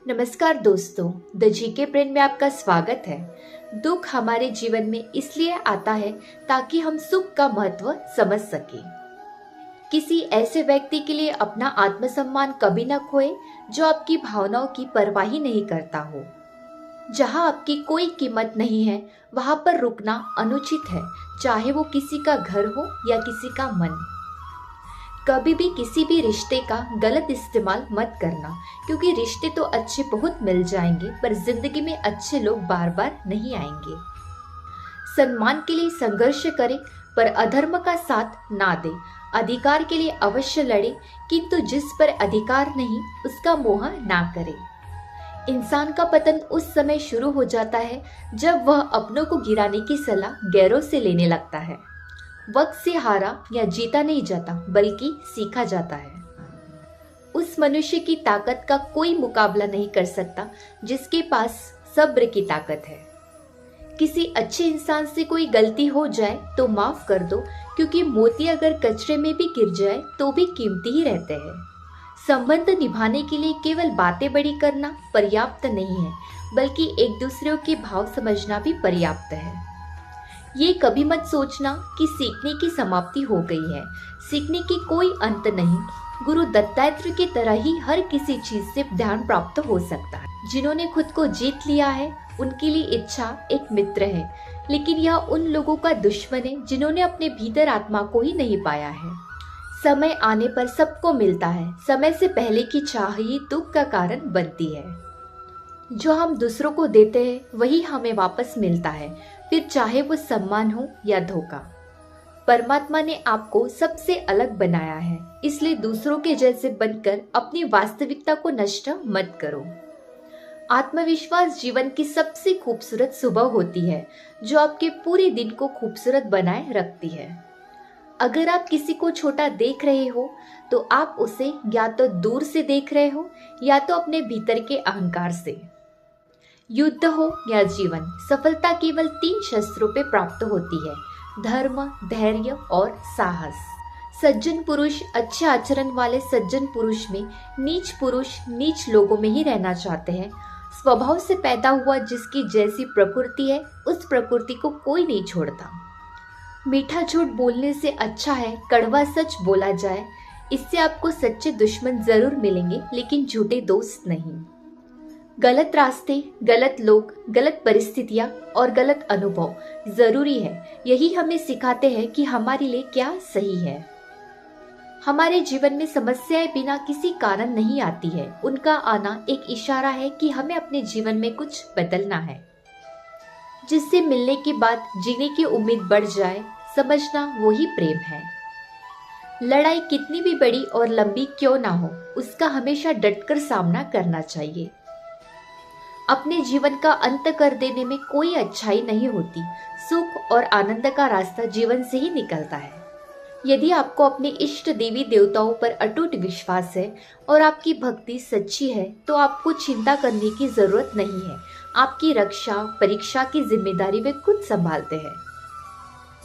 नमस्कार दोस्तों, the GK brain में आपका स्वागत है। दुख हमारे जीवन में इसलिए आता है ताकि हम सुख का महत्व समझ सकें। किसी ऐसे व्यक्ति के लिए अपना आत्मसम्मान कभी न खोए जो आपकी भावनाओं की परवाह ही नहीं करता हो। जहां आपकी कोई कीमत नहीं है, वहां पर रुकना अनुचित है, चाहे वो किसी का घर हो या किसी का मन। कभी भी किसी भी रिश्ते का गलत इस्तेमाल मत करना, क्योंकि रिश्ते तो अच्छे बहुत मिल जाएंगे पर जिंदगी में अच्छे लोग बार बार नहीं आएंगे। सम्मान के लिए संघर्ष करें पर अधर्म का साथ ना दे। अधिकार के लिए अवश्य लड़े, किंतु जिस पर अधिकार नहीं उसका मोह ना करे। इंसान का पतन उस समय शुरू हो जाता है जब वह अपनों को गिराने की सलाह गैरों से लेने लगता है। वक्त से हारा या जीता नहीं जाता, बल्कि सीखा जाता है। उस मनुष्य की ताकत का कोई मुकाबला नहीं कर सकता जिसके पास सब्र की ताकत है। किसी अच्छे इंसान से कोई गलती हो जाए तो माफ कर दो, क्योंकि मोती अगर कचरे में भी गिर जाए तो भी कीमती ही रहते हैं। संबंध निभाने के लिए केवल बातें बड़ी करना पर्याप्त नहीं है, बल्कि एक दूसरे के भाव समझना भी पर्याप्त है। ये कभी मत सोचना कि सीखने की समाप्ति हो गई है। सीखने की कोई अंत नहीं। गुरु दत्तात्रेय की तरह ही हर किसी चीज से ध्यान प्राप्त हो सकता है। जिन्होंने खुद को जीत लिया है उनके लिए इच्छा एक मित्र है, लेकिन यह उन लोगों का दुश्मन है जिन्होंने अपने भीतर आत्मा को ही नहीं पाया है। समय आने पर सबको मिलता है। समय से पहले की चाह ही दुख का कारण बनती है। जो हम दूसरों को देते हैं वही हमें वापस मिलता है, फिर चाहे वो सम्मान हो या धोखा। परमात्मा ने आपको सबसे अलग बनाया है, इसलिए दूसरों के जैसे बनकर अपनी वास्तविकता को नष्ट मत करो। आत्मविश्वास जीवन की सबसे खूबसूरत सुबह होती है, जो आपके पूरे दिन को खूबसूरत बनाए रखती है। अगर आप किसी को छोटा देख रहे हो तो आप उसे या तो दूर से देख रहे हो या तो अपने भीतर के अहंकार से। युद्ध हो या जीवन, सफलता केवल 3 शस्त्रों पे प्राप्त होती है: धर्म, धैर्य और साहस। सज्जन पुरुष अच्छे आचरण वाले सज्जन पुरुष में, नीच पुरुष नीच लोगों में ही रहना चाहते हैं। स्वभाव से पैदा हुआ जिसकी जैसी प्रकृति है, उस प्रकृति को कोई नहीं छोड़ता। मीठा झूठ बोलने से अच्छा है कड़वा सच बोला जाए। इससे आपको सच्चे दुश्मन जरूर मिलेंगे, लेकिन झूठे दोस्त नहीं। गलत रास्ते, गलत लोग, गलत परिस्थितियां और गलत अनुभव जरूरी है। यही हमें सिखाते हैं कि हमारे लिए क्या सही है। हमारे जीवन में समस्याएं बिना किसी कारण नहीं आती है। उनका आना एक इशारा है कि हमें अपने जीवन में कुछ बदलना है, जिससे मिलने के बाद जीने की उम्मीद बढ़ जाए। समझना वही प्रेम है। लड़ाई कितनी भी बड़ी और लंबी क्यों ना हो, उसका हमेशा डटकर सामना करना चाहिए। अपने जीवन का अंत कर देने में कोई अच्छाई नहीं होती। सुख और आनंद का रास्ता जीवन से ही निकलता है। यदि आपको अपने इष्ट देवी देवताओं पर अटूट विश्वास है और आपकी भक्ति सच्ची है, तो आपको चिंता करने की जरूरत नहीं है। आपकी रक्षा, परीक्षा की जिम्मेदारी वे खुद संभालते हैं।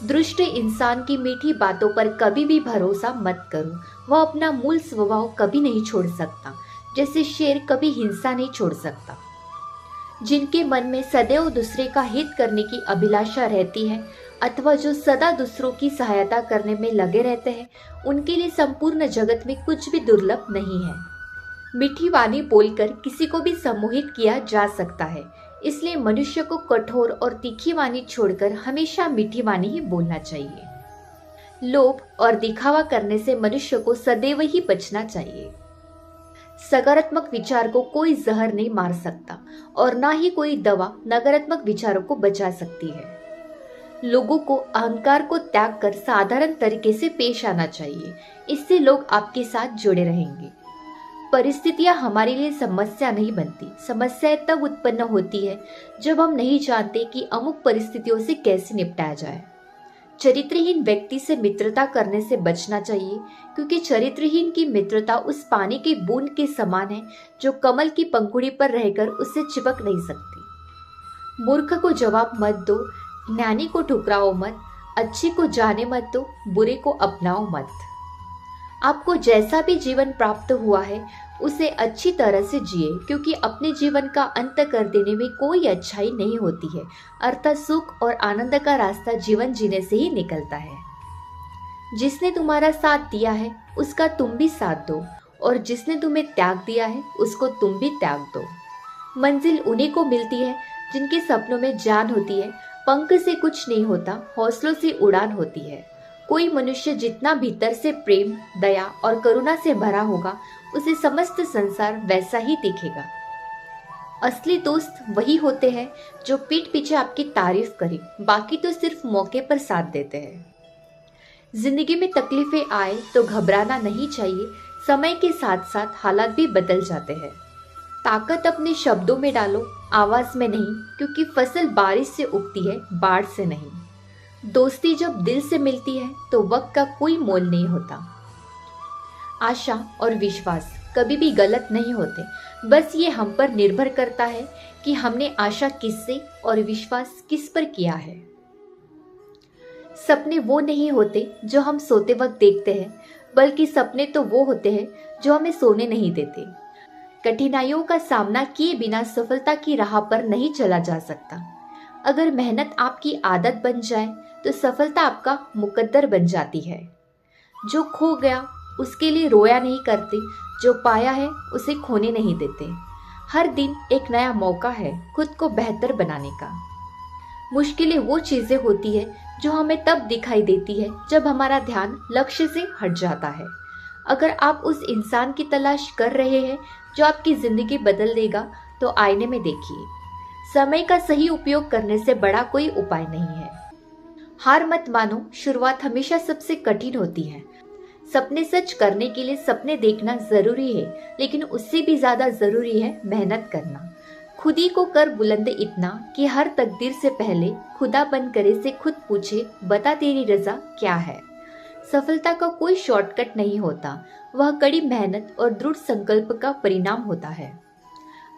दुष्ट इंसान की मीठी बातों पर कभी भी भरोसा मत करो। वह अपना मूल स्वभाव कभी नहीं छोड़ सकता, जैसे शेर कभी हिंसा नहीं छोड़ सकता। जिनके मन में सदैव दूसरे का हित करने की अभिलाषा रहती है, अथवा जो सदा दूसरों की सहायता करने में लगे रहते हैं, उनके लिए संपूर्ण जगत में कुछ भी दुर्लभ नहीं है। मीठी वाणी बोलकर किसी को भी सम्मोहित किया जा सकता है, इसलिए मनुष्य को कठोर और तीखी वाणी छोड़कर हमेशा मीठी वाणी ही बोलना चाहिए। लोभ और दिखावा करने से मनुष्य को सदैव ही बचना चाहिए। सकारात्मक विचार को कोई जहर नहीं मार सकता, और ना ही कोई दवा नकारात्मक विचारों को बचा सकती है। लोगों को अहंकार को त्याग कर साधारण तरीके से पेश आना चाहिए। इससे लोग आपके साथ जुड़े रहेंगे। परिस्थितियां हमारे लिए समस्या नहीं बनती। समस्याएं तब उत्पन्न होती है जब हम नहीं जानते कि अमुक परिस्थितियों से कैसे निपटा जाए। चरित्रहीन व्यक्ति से मित्रता करने से बचना चाहिए, क्योंकि चरित्रहीन की मित्रता उस पानी की बूंद के समान है जो कमल की पंखुड़ी पर रहकर उससे चिपक नहीं सकती। मूर्ख को जवाब मत दो, ज्ञानी को ठुकराओ मत, अच्छे को जाने मत दो, बुरे को अपनाओ मत। आपको जैसा भी जीवन प्राप्त हुआ है उसे अच्छी तरह से जिए, क्योंकि अपने जीवन का अंत कर देने में कोई अच्छाई नहीं होती है। अर्थात सुख और आनंद का रास्ता जीवन जीने से ही निकलता है। जिसने तुम्हारा साथ दिया है उसका तुम भी साथ दो, और जिसने तुम्हें त्याग दिया है उसको तुम भी त्याग दो। मंजिल उन्हीं को मिलती है जिनके सपनों में जान होती है। पंख से कुछ नहीं होता, हौसलों से उड़ान होती है। कोई मनुष्य जितना भीतर से प्रेम, दया और करुणा से भरा होगा, उसे समस्त संसार वैसा ही दिखेगा। असली दोस्त वही होते हैं जो पीठ पीछे आपकी तारीफ करें, बाकी तो सिर्फ मौके पर साथ देते हैं। जिंदगी में तकलीफें आए तो घबराना नहीं चाहिए। समय के साथ साथ हालात भी बदल जाते हैं। ताकत अपने शब्दों में डालो, आवाज में नहीं, क्योंकि फसल बारिश से उगती है, बाढ़ से नहीं। दोस्ती जब दिल से मिलती है तो वक्त का कोई मोल नहीं होता। आशा और विश्वास कभी भी गलत नहीं होते, बस ये हम पर निर्भर करता है कि हमने आशा किससे और विश्वास किस पर किया है। सपने वो नहीं होते जो हम सोते वक्त देखते हैं, बल्कि सपने तो वो होते हैं जो हमें सोने नहीं देते। कठिनाइयों का सामना किए बिना सफलता की राह पर नहीं चला जा सकता। अगर मेहनत आपकी आदत बन जाए तो सफलता आपका मुकद्दर बन जाती है। जो खो गया उसके लिए रोया नहीं करते, जो पाया है उसे खोने नहीं देते। हर दिन एक नया मौका है खुद को बेहतर बनाने का। मुश्किलें वो चीजें होती है जो हमें तब दिखाई देती है जब हमारा ध्यान लक्ष्य से हट जाता है। अगर आप उस इंसान की तलाश कर रहे हैं जो आपकी जिंदगी बदल देगा, तो आईने में देखिए। समय का सही उपयोग करने से बड़ा कोई उपाय नहीं है। हार मत मानो, शुरुआत हमेशा सबसे कठिन होती है। सपने सच करने के लिए सपने देखना जरूरी है, लेकिन उससे भी ज्यादा जरूरी है मेहनत करना। खुद ही को कर बुलंद इतना कि हर तकदीर से पहले खुदा बन करे से खुद पूछे, बता तेरी रजा क्या है। सफलता का कोई शॉर्टकट नहीं होता, वह कड़ी मेहनत और दृढ़ संकल्प का परिणाम होता है।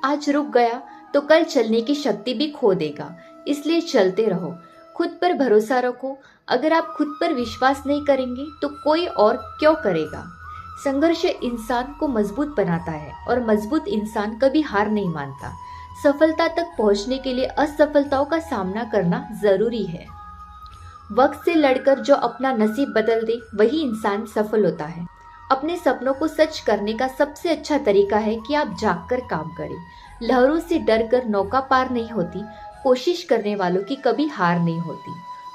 आज रुक गया तो कल चलने की शक्ति भी खो देगा, इसलिए चलते रहो। खुद पर भरोसा रखो। अगर आप खुद पर विश्वास नहीं करेंगे तो कोई और क्यों करेगा। संघर्ष इंसान को मजबूत बनाता है और मजबूत इंसान कभी हार नहीं मानता। सफलता तक पहुंचने के लिए असफलताओं का सामना करना जरूरी है। वक्त से लड़कर जो अपना नसीब बदल दे वही इंसान सफल होता है। अपने सपनों को सच करने का सबसे अच्छा तरीका है कि आप जागकर काम करें। लहरों से डरकर नौका पार नहीं होती, कोशिश करने वालों की कभी हार नहीं होती।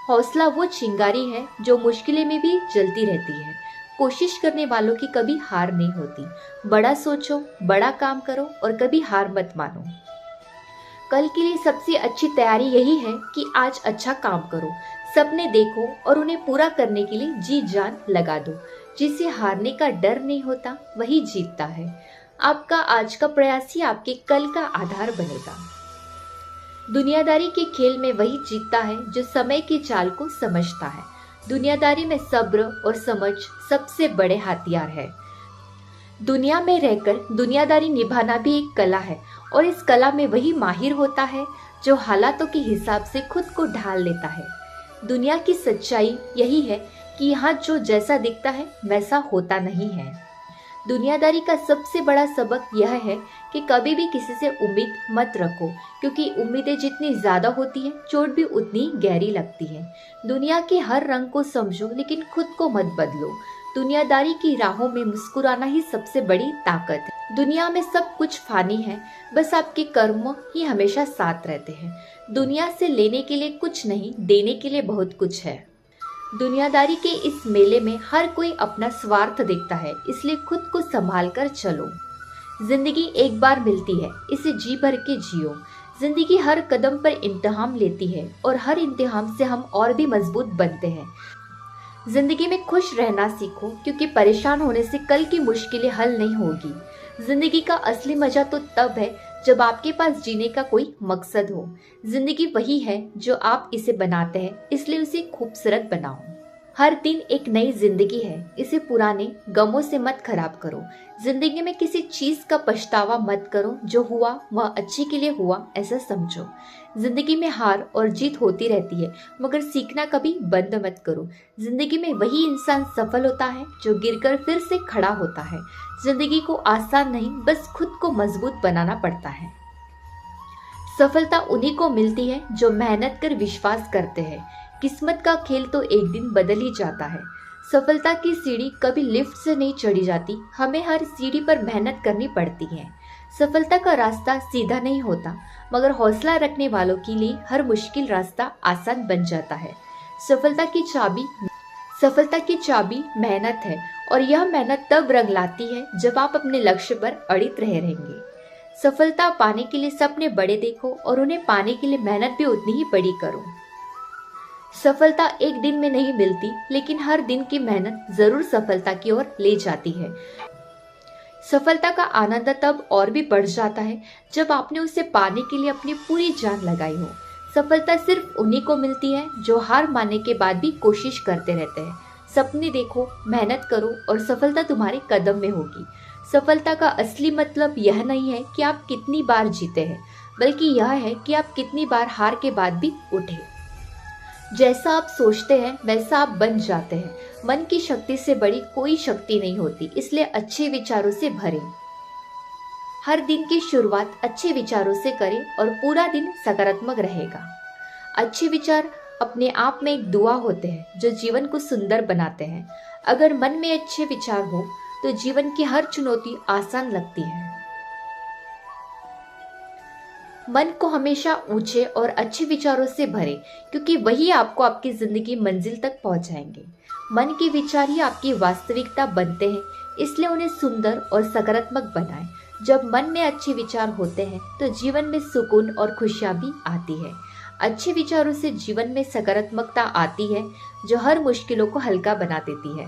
हौसला वो चिंगारी है जो मुश्किलें में भी जलती रहती है। कोशिश करने वालों की कभी हार नहीं होती। बड़ा सोचो, बड़ा काम करो और कभी हार मत मानो। कल के लिए सबसे अच्छी तैयारी यही है कि आज अच्छा काम करो, सपने देखो और उन्हें पूरा करने के लिए जी जान लगा दो। जिसे हारने का डर नहीं होता वही जीतता है। आपका आज का प्रयास ही आपके कल का आधार बनेगा। दुनियादारी के खेल में वही जीतता है जो समय की चाल को समझता है। दुनियादारी में सब्र और समझ सबसे बड़े हथियार है। दुनिया में रहकर दुनियादारी निभाना भी एक कला है, और इस कला में वही माहिर होता है जो हालातों के हिसाब से खुद को ढाल लेता है। दुनिया की सच्चाई यही है कि यहाँ जो जैसा दिखता है वैसा होता नहीं है। दुनियादारी का सबसे बड़ा सबक यह है कि कभी भी किसी से उम्मीद मत रखो, क्योंकि उम्मीदें जितनी ज्यादा होती हैं, चोट भी उतनी गहरी लगती है। दुनिया के हर रंग को समझो, लेकिन खुद को मत बदलो। दुनियादारी की राहों में मुस्कुराना ही सबसे बड़ी ताकत है। दुनिया में सब कुछ फानी है, बस आपके कर्म ही हमेशा साथ रहते हैं। दुनिया से लेने के लिए कुछ नहीं, देने के लिए बहुत कुछ है। दुनियादारी के इस मेले में हर कोई अपना स्वार्थ देखता है, इसलिए खुद को संभाल कर चलो। जिंदगी एक बार मिलती है, इसे जी भर के जियो। जिंदगी हर कदम पर इम्तिहान लेती है और हर इम्तिहान से हम और भी मजबूत बनते हैं। जिंदगी में खुश रहना सीखो, क्योंकि परेशान होने से कल की मुश्किलें हल नहीं होगी। जिंदगी का असली मजा तो तब है जब आपके पास जीने का कोई मकसद हो। जिंदगी वही है जो आप इसे बनाते हैं, इसलिए उसे खूबसूरत बनाओ। हर दिन एक नई जिंदगी है, इसे पुराने गमों से मत खराब करो। जिंदगी में किसी चीज का पछतावा मत करो, जो हुआ वह अच्छे के लिए हुआ ऐसा समझो। जिंदगी में हार और जीत होती रहती है, मगर सीखना कभी बंद मत करो। जिंदगी में वही इंसान सफल होता है जो गिरकर फिर से खड़ा होता है। जिंदगी को आसान नहीं, बस खुद को मजबूत बनाना पड़ता है। सफलता उन्हीं को मिलती है जो मेहनत कर विश्वास करते हैं। किस्मत का खेल तो एक दिन बदल ही जाता है। सफलता की सीढ़ी कभी लिफ्ट से नहीं चढ़ी जाती, हमें हर सीढ़ी पर मेहनत करनी पड़ती है। सफलता का रास्ता सीधा नहीं होता, मगर हौसला रखने वालों के लिए हर मुश्किल रास्ता आसान बन जाता है। सफलता की चाबी मेहनत है, और यह मेहनत तब रंग लाती है जब आप अपने लक्ष्य पर अड़ित रहेंगे। सफलता पाने के लिए सपने बड़े देखो और उन्हें पाने के लिए मेहनत भी उतनी ही बड़ी करो। सफलता एक दिन में नहीं मिलती, लेकिन हर दिन की मेहनत जरूर सफलता की ओर ले जाती है। सफलता का आनंद तब और भी बढ़ जाता है जब आपने उसे पाने के लिए अपनी पूरी जान लगाई हो। सफलता सिर्फ उन्हीं को मिलती है जो हार मानने के बाद भी कोशिश करते रहते हैं। सपने देखो, मेहनत करो और सफलता तुम्हारे कदम में होगी। सफलता का असली मतलब यह नहीं है कि आप कितनी बार जीते हैं, बल्कि यह है कि आप कितनी बार हार के बाद भी उठे। जैसा आप सोचते हैं वैसा आप बन जाते हैं। मन की शक्ति से बड़ी कोई शक्ति नहीं होती, इसलिए अच्छे विचारों से भरें। हर दिन की शुरुआत अच्छे विचारों से करें और पूरा दिन सकारात्मक रहेगा। अच्छे विचार अपने आप में एक दुआ होते हैं जो जीवन को सुंदर बनाते हैं। अगर मन में अच्छे विचार हो तो जीवन की हर चुनौती आसान लगती है। मन को हमेशा ऊंचे और अच्छे विचारों से भरें, क्योंकि वही आपको आपकी जिंदगी मंजिल तक पहुंचाएंगे। मन के विचार ही आपकी वास्तविकता बनते हैं, इसलिए उन्हें सुंदर और सकारात्मक बनाएं। जब मन में अच्छे विचार होते हैं तो जीवन में सुकून और खुशियां भी आती है। अच्छे विचारों से जीवन में सकारात्मकता आती है, जो हर मुश्किलों को हल्का बना देती है।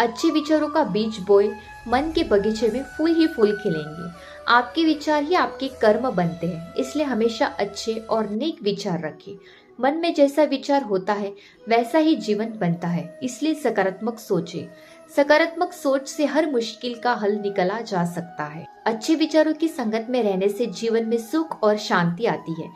अच्छे विचारों का बीज बोए, मन के बगीचे में फूल ही फूल खिलेंगे। आपके विचार ही आपके कर्म बनते हैं, इसलिए हमेशा अच्छे और नेक विचार रखें। मन में जैसा विचार होता है वैसा ही जीवन बनता है, इसलिए सकारात्मक सोचें। सकारात्मक सोच से हर मुश्किल का हल निकाला जा सकता है। अच्छे विचारों की संगत में रहने से जीवन में सुख और शांति आती है।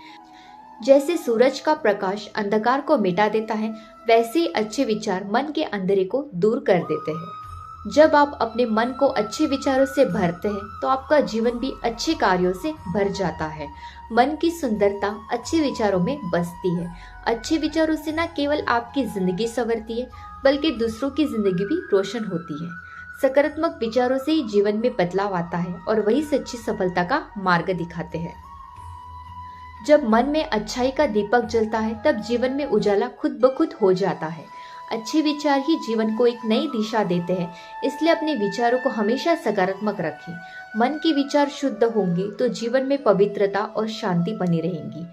जैसे सूरज का प्रकाश अंधकार को मिटा देता है, वैसे ही अच्छे विचार मन के अंधेरे को दूर कर देते हैं। जब आप अपने मन को अच्छे विचारों से भरते हैं तो आपका जीवन भी अच्छे कार्यों से भर जाता है। मन की सुंदरता अच्छे विचारों में बसती है। अच्छे विचारों से न केवल आपकी जिंदगी संवरती है, बल्कि दूसरों की जिंदगी भी रोशन होती है। सकारात्मक विचारों से ही जीवन में बदलाव आता है और वही सच्ची सफलता का मार्ग दिखाते हैं। जब मन में अच्छाई का दीपक जलता है तब जीवन में उजाला खुद ब खुद हो जाता है। अच्छे विचार ही जीवन को एक नई दिशा देते हैं, इसलिए अपने विचारों को हमेशा सकारात्मक रखें। मन के विचार शुद्ध होंगे तो जीवन में पवित्रता और शांति बनी रहेगी।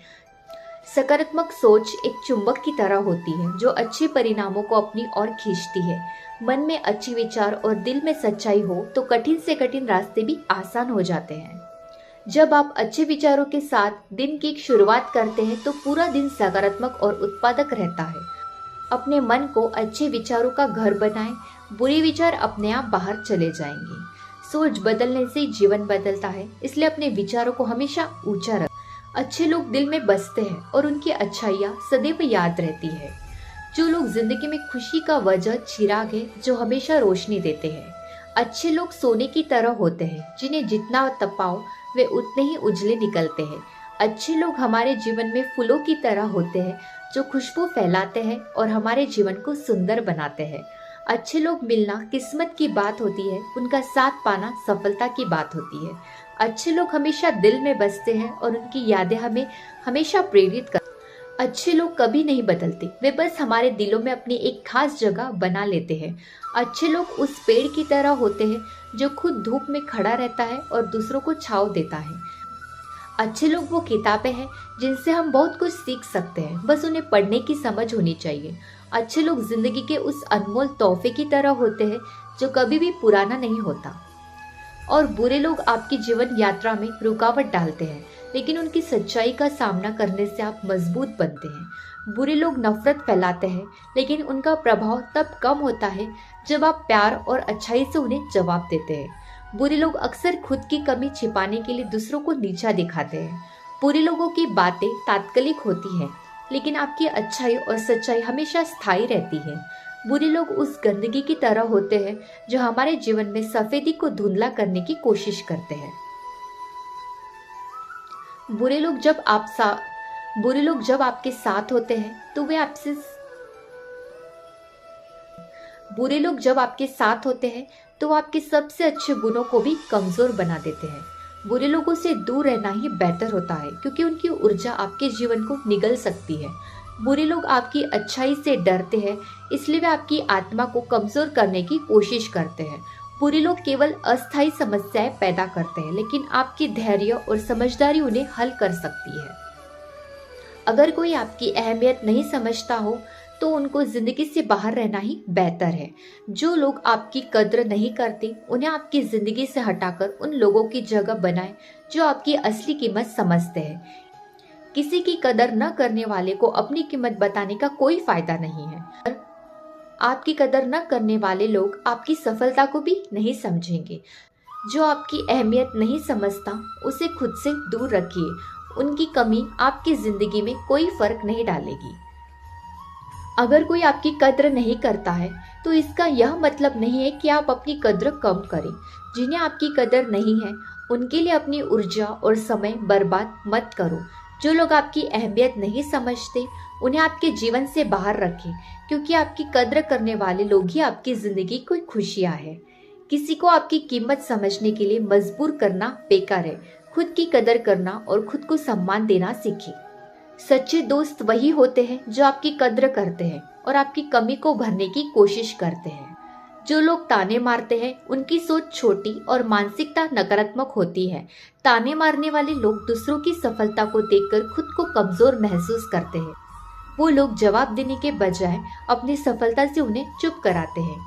सकारात्मक सोच एक चुंबक की तरह होती है जो अच्छे परिणामों को अपनी ओर खींचती है। मन में अच्छे विचार और दिल में सच्चाई हो तो कठिन से कठिन रास्ते भी आसान हो जाते हैं। जब आप अच्छे विचारों के साथ दिन की शुरुआत करते हैं तो पूरा दिन सकारात्मक और उत्पादक रहता है। अपने मन को अच्छे विचारों का घर बनाएं, बुरे विचार अपने आप बाहर चले जाएंगे। सोच बदलने से जीवन बदलता है, इसलिए अपने विचारों को हमेशा ऊंचा रखें। अच्छे लोग दिल में बसते हैं और उनकी अच्छाइयाँ सदैव याद रहती है। जो लोग जिंदगी में खुशी का वजह चिराग है जो हमेशा रोशनी देते हैं। अच्छे लोग सोने की तरह होते हैं, जिन्हें जितना तपाओ वे उतने ही उजले निकलते हैं। अच्छे लोग हमारे जीवन में फूलों की तरह होते हैं जो खुशबू फैलाते हैं और हमारे जीवन को सुंदर बनाते हैं। अच्छे लोग मिलना किस्मत की बात होती है, उनका साथ पाना सफलता की बात होती है। अच्छे लोग हमेशा दिल में बसते हैं और उनकी यादें हमें हमेशा प्रेरित करती हैं। अच्छे लोग कभी नहीं बदलते, वे बस हमारे दिलों में अपनी एक खास जगह बना लेते हैं। अच्छे लोग उस पेड़ की तरह होते हैं जो खुद धूप में खड़ा रहता है और दूसरों को छांव देता है। अच्छे लोग वो किताबें हैं जिनसे हम बहुत कुछ सीख सकते हैं, बस उन्हें पढ़ने की समझ होनी चाहिए। अच्छे लोग जिंदगी के उस अनमोल तोहफे की तरह होते हैं जो कभी भी पुराना नहीं होता। और बुरे लोग आपकी जीवन यात्रा में रुकावट डालते हैं। लेकिन उनकी सच्चाई का सामना करने से आप मजबूत बनते हैं। बुरे लोग नफरत फैलाते हैं, लेकिन उनका प्रभाव तब कम होता है जब आप प्यार और अच्छाई से उन्हें जवाब देते हैं। बुरे लोग अक्सर खुद की कमी छिपाने के लिए दूसरों को नीचा दिखाते हैं। बुरे लोगों की बातें तात्कालिक होती हैं, लेकिन आपकी अच्छाई और सच्चाई हमेशा स्थायी रहती है। बुरे लोग उस गंदगी की तरह होते हैं जो हमारे जीवन में सफेदी को धुंधला करने की कोशिश करते हैं। बुरे लोग जब आपके साथ होते हैं तो वे आपसे बुरे लोग जब आपके साथ होते हैं तो वो आपके सबसे अच्छे गुणों को भी कमजोर बना देते हैं। बुरे लोगों से दूर रहना ही बेहतर होता है, क्योंकि उनकी ऊर्जा आपके जीवन को निगल सकती है। बुरे लोग आपकी अच्छाई से डरते हैं, इसलिए वे आपकी आत्मा को कमजोर करने की कोशिश करते हैं। बुरे लोग केवल अस्थायी समस्याएं पैदा करते हैं, लेकिन आपकी धैर्य और समझदारी उन्हें हल कर सकती है। अगर कोई आपकी अहमियत नहीं समझता हो तो उनको जिंदगी से बाहर रहना ही बेहतर है। जो लोग आपकी कद्र नहीं करते, उन्हें आपकी जिंदगी से हटाकर उन लोगों की जगह बनाएं जो आपकी असली कीमत समझते हैं। किसी की कदर न करने वाले को अपनी कीमत बताने का कोई फायदा नहीं है। आपकी कदर न करने वाले लोग आपकी सफलता को भी नहीं समझेंगे। जो आपकी अहमियत नहीं समझता, उसे खुद से दूर रखिए। उनकी कमी आपकी जिंदगी में कोई फर्क नहीं डालेगी। अगर कोई आपकी कद्र नहीं करता है तो इसका यह मतलब नहीं है कि आप अपनी कद्र कम करें। जिन्हें आपकी कदर नहीं है, उनके लिए अपनी ऊर्जा और समय बर्बाद मत करो। जो लोग आपकी अहमियत नहीं समझते, उन्हें आपके जीवन से बाहर रखें, क्योंकि आपकी कद्र करने वाले लोग ही आपकी जिंदगी की खुशियां है। किसी को आपकी कीमत समझने के लिए मजबूर करना बेकार है। खुद की कदर करना और खुद को सम्मान देना सीखें। सच्चे दोस्त वही होते हैं जो आपकी कद्र करते हैं और आपकी कमी को भरने की कोशिश करते हैं। जो लोग ताने मारते हैं, उनकी सोच छोटी और मानसिकता नकारात्मक होती है। ताने मारने वाले लोग दूसरों की सफलता को देखकर खुद को कमजोर महसूस करते हैं। वो लोग जवाब देने के बजाय अपनी सफलता से उन्हें चुप कराते हैं।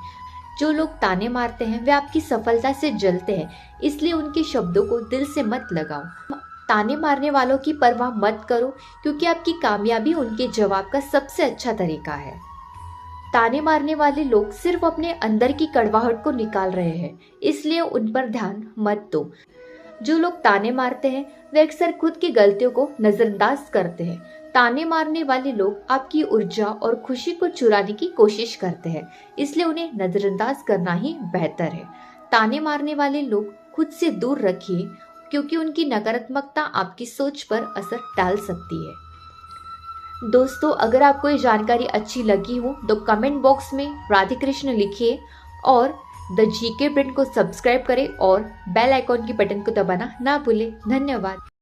जो लोग ताने मारते हैं, वे आपकी सफलता से जलते हैं, इसलिए उनके शब्दों को दिल से मत लगाओ। ताने मारने वालों की परवाह मत करो, क्योंकि आपकी कामयाबी उनके जवाब का सबसे अच्छा तरीका है। ताने मारने वाले लोग सिर्फ अपने अंदर की कड़वाहट को निकाल रहे हैं, इसलिए उन पर ध्यान मत दो। जो लोग ताने मारते हैं, वे अक्सर खुद की गलतियों को नजरअंदाज करते हैं। ताने मारने वाले लोग आपकी ऊर्जा और खुशी को चुराने की कोशिश करते हैं, इसलिए उन्हें नजरअंदाज करना ही बेहतर है। ताने मारने वाले लोग खुद से दूर रखिए, क्योंकि उनकी नकारात्मकता आपकी सोच पर असर डाल सकती है। दोस्तों, अगर आपको ये जानकारी अच्छी लगी हो तो कमेंट बॉक्स में राधे कृष्ण लिखिए और द जीके ब्रेन को सब्सक्राइब करें और बेल आइकॉन की बटन को दबाना ना भूलें। धन्यवाद।